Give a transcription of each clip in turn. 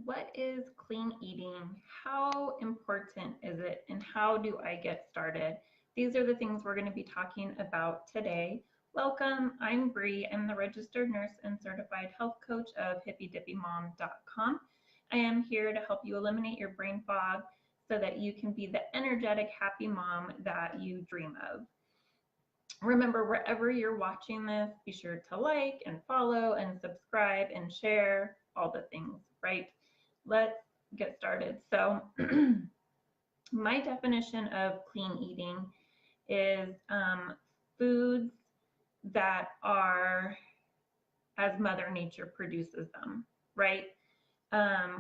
What is clean eating? How important is it? And how do I get started? These are the things we're going to be talking about today. Welcome, I'm Bree. I'm the registered nurse and certified health coach of hippydippymom.com. I am here to help you eliminate your brain fog so that you can be the energetic, happy mom that you dream of. Remember, wherever you're watching this, be sure to like and follow and subscribe and share all the things, right? Let's get started. So, my definition of clean eating is foods that are as Mother Nature produces them, right?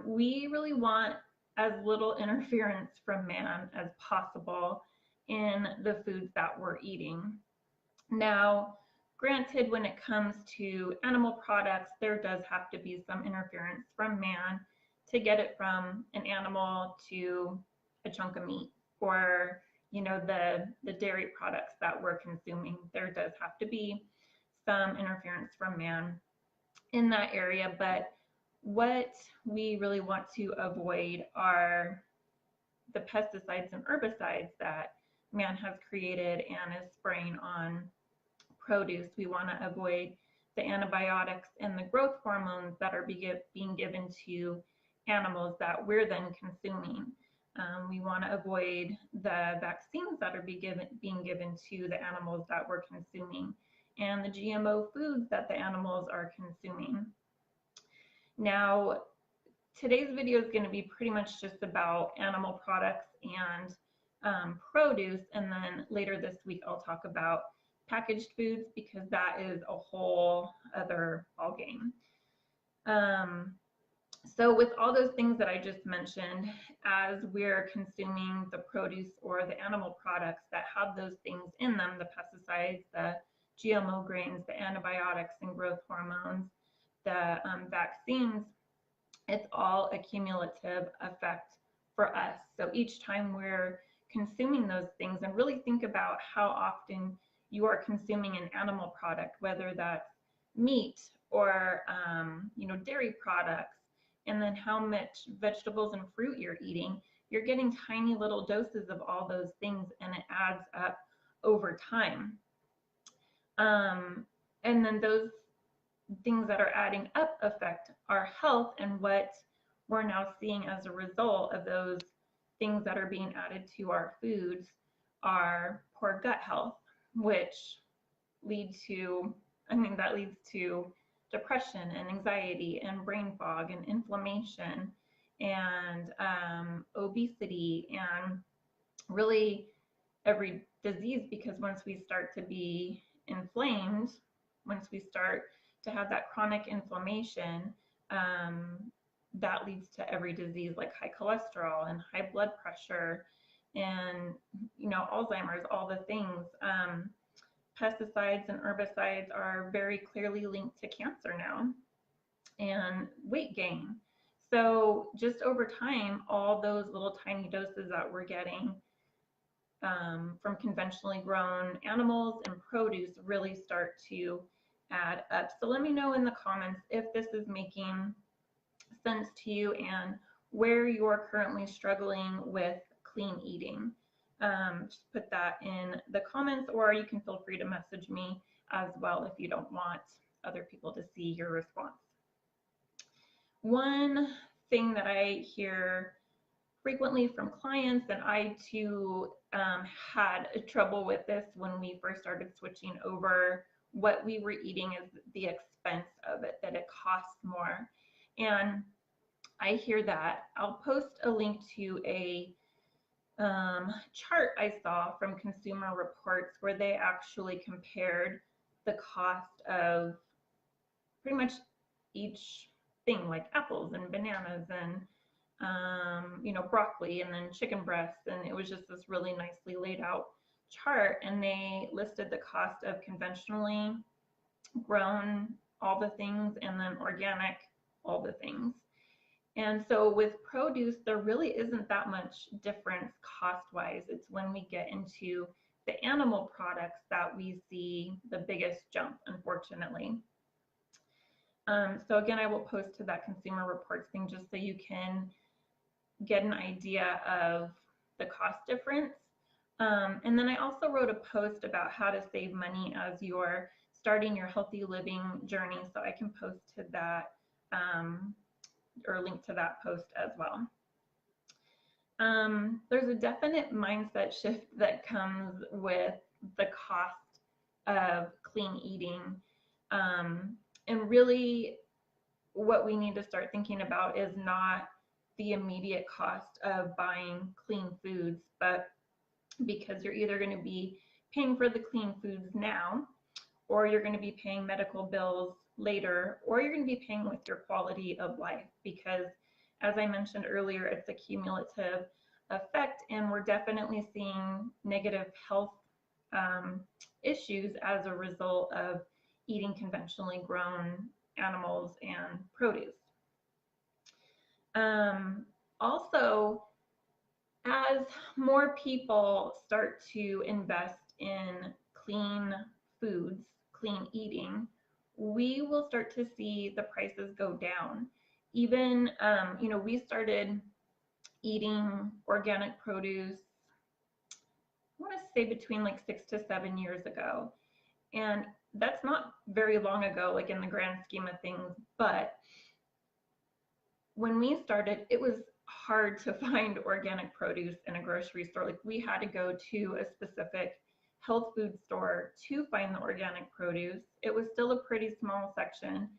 We really want as little interference from man as possible in the foods that we're eating. Now, granted, when it comes to animal products, there does have to be some interference from man to get it from an animal to a chunk of meat, or the dairy products that we're consuming. There does have to be some interference from man in that area, but what we really want to avoid are the pesticides and herbicides that man has created and is spraying on produce. We want to avoid the antibiotics and the growth hormones that are being given to animals that we're then consuming. We want to avoid the vaccines that are being given to the animals that we're consuming, and the GMO foods that the animals are consuming. Now, today's video is going to be pretty much just about animal products and produce, and then later this week I'll talk about packaged foods because that is a whole other ballgame. So with all those things that I just mentioned, as we're consuming the produce or the animal products that have those things in them, the pesticides, the GMO grains, the antibiotics and growth hormones, the vaccines, it's all a cumulative effect for us. So each time we're consuming those things, and really think about how often you are consuming an animal product, whether that's meat or dairy products, and then how much vegetables and fruit you're eating. You're getting tiny little doses of all those things, and it adds up over time. And then those things that are adding up affect our health, and what we're now seeing as a result of those things that are being added to our foods are poor gut health, which leads to depression and anxiety and brain fog and inflammation and obesity and really every disease, because once we start to be inflamed, once we start to have that chronic inflammation, that leads to every disease like high cholesterol and high blood pressure and Alzheimer's, all the things. Pesticides and herbicides are very clearly linked to cancer now and weight gain. So just over time, all those little tiny doses that we're getting from conventionally grown animals and produce really start to add up. So let me know in the comments if this is making sense to you and where you're currently struggling with clean eating. Just put that in the comments, or you can feel free to message me as well if you don't want other people to see your response. One thing that I hear frequently from clients, and I too had trouble with this when we first started switching over, what we were eating is the expense of it, that it costs more. And I hear that. I'll post a link to a chart I saw from Consumer Reports where they actually compared the cost of pretty much each thing, like apples and bananas and broccoli and then chicken breasts, and it was just this really nicely laid out chart, and they listed the cost of conventionally grown, all the things, and then organic, all the things. And so with produce, there really isn't that much difference cost-wise. It's when we get into the animal products that we see the biggest jump, unfortunately. So again, I will post to that Consumer Reports thing just so you can get an idea of the cost difference. And then I also wrote a post about how to save money as you're starting your healthy living journey. So I can post to that or link to that post as well. There's a definite mindset shift that comes with the cost of clean eating. And really what we need to start thinking about is not the immediate cost of buying clean foods, but because you're either going to be paying for the clean foods now, or you're going to be paying medical bills later, or you're going to be paying with your quality of life, because as I mentioned earlier, it's a cumulative effect, and we're definitely seeing negative health issues as a result of eating conventionally grown animals and produce. Also, as more people start to invest in clean foods, clean eating, we will start to see the prices go down. Even, we started eating organic produce, I want to say between like 6 to 7 years ago. And that's not very long ago, like in the grand scheme of things, but when we started, it was hard to find organic produce in a grocery store. Like we had to go to a specific health food store to find the organic produce. It was still a pretty small section.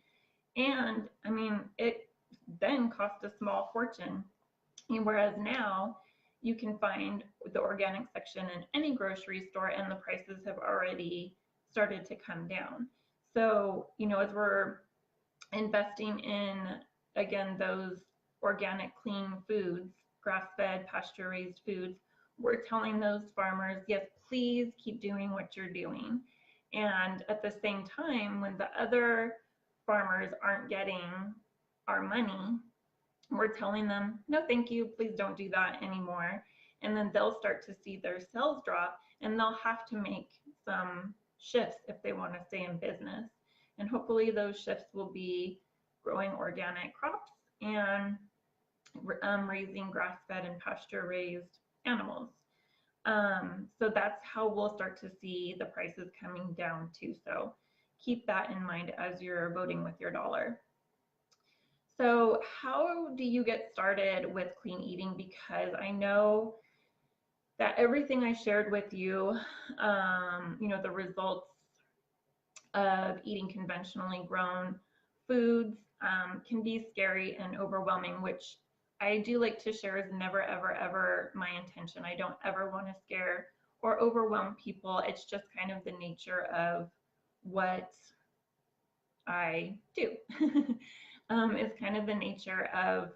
And I mean, it then cost a small fortune. And whereas now you can find the organic section in any grocery store and the prices have already started to come down. So, as we're investing in, again, those organic clean foods, grass-fed, pasture-raised foods, we're telling those farmers, yes, please keep doing what you're doing. And at the same time, when the other farmers aren't getting our money, we're telling them, no, thank you, please don't do that anymore. And then they'll start to see their sales drop and they'll have to make some shifts if they want to stay in business. And hopefully those shifts will be growing organic crops and raising grass-fed and pasture-raised animals. So that's how we'll start to see the prices coming down too. So keep that in mind as you're voting with your dollar. So how do you get started with clean eating? Because I know that everything I shared with you, the results of eating conventionally grown foods can be scary and overwhelming, which I do like to share is never, ever, ever my intention. I don't ever want to scare or overwhelm people. It's just kind of the nature of what I do. It's kind of the nature of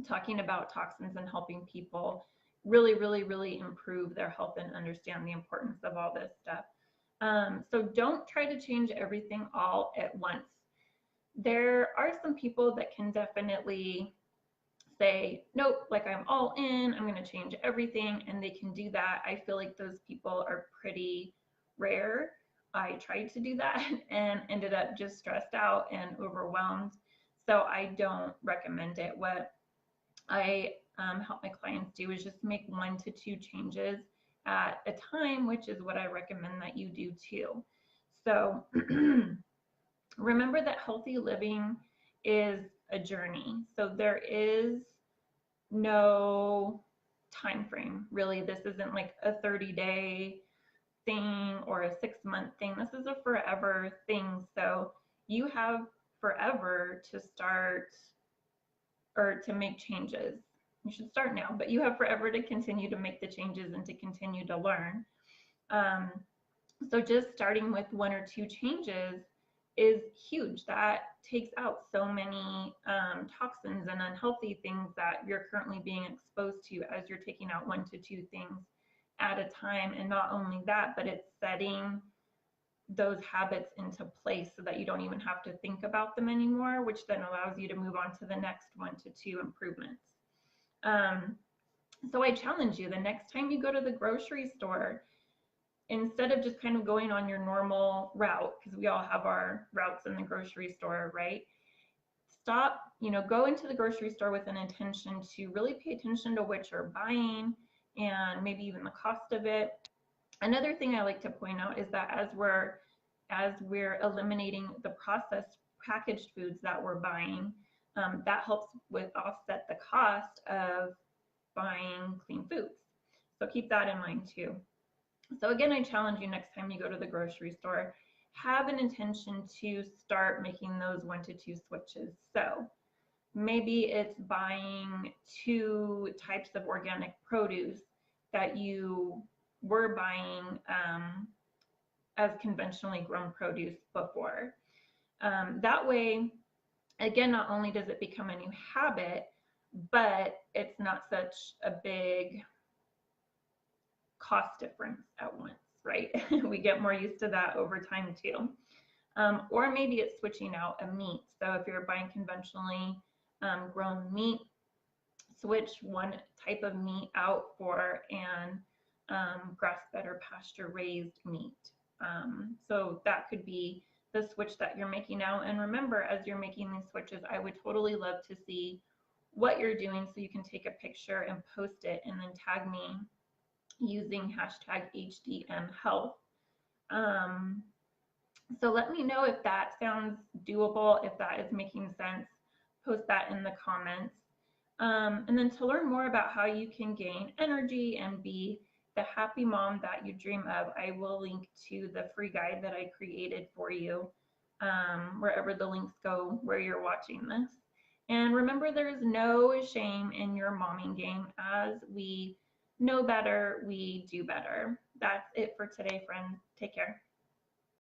talking about toxins and helping people really, really, really improve their health and understand the importance of all this stuff. So don't try to change everything all at once. There are some people that can definitely say, nope, like I'm all in, I'm going to change everything, and they can do that. I feel like those people are pretty rare. I tried to do that and ended up just stressed out and overwhelmed. So I don't recommend it. What I help my clients do is just make 1 to 2 changes at a time, which is what I recommend that you do too. So remember that healthy living is a journey. So there is no time frame, really. This isn't like a 30-day thing or a 6-month thing. This is a forever thing. So you have forever to start or to make changes. You should start now, but you have forever to continue to make the changes and to continue to learn. So just starting with 1 or 2 changes is huge. That takes out so many toxins and unhealthy things that you're currently being exposed to as you're taking out 1 to 2 things at a time. And not only that, but it's setting those habits into place so that you don't even have to think about them anymore, which then allows you to move on to the next 1 to 2 improvements. So I challenge you, the next time you go to the grocery store, instead of just kind of going on your normal route, because we all have our routes in the grocery store, right? Stop, go into the grocery store with an intention to really pay attention to what you're buying and maybe even the cost of it. Another thing I like to point out is that as we're eliminating the processed packaged foods that we're buying, that helps with offset the cost of buying clean foods. So keep that in mind too. So again, I challenge you next time you go to the grocery store, have an intention to start making those 1 to 2 switches. So maybe it's buying 2 types of organic produce that you were buying as conventionally grown produce before. That way, again, not only does it become a new habit, but it's not such a big cost difference at once, right? We get more used to that over time too. Or maybe it's switching out a meat. So if you're buying conventionally grown meat, switch one type of meat out for an grass-fed or pasture-raised meat. So that could be the switch that you're making now. And remember, as you're making these switches, I would totally love to see what you're doing, so you can take a picture and post it and then tag me using hashtag HDMHealth. So let me know if that sounds doable, if that is making sense. Post that in the comments. And then to learn more about how you can gain energy and be the happy mom that you dream of, I will link to the free guide that I created for you, wherever the links go where you're watching this. And remember, there is no shame in your momming game. As we know better, we do better. That's it for today, friends. Take care.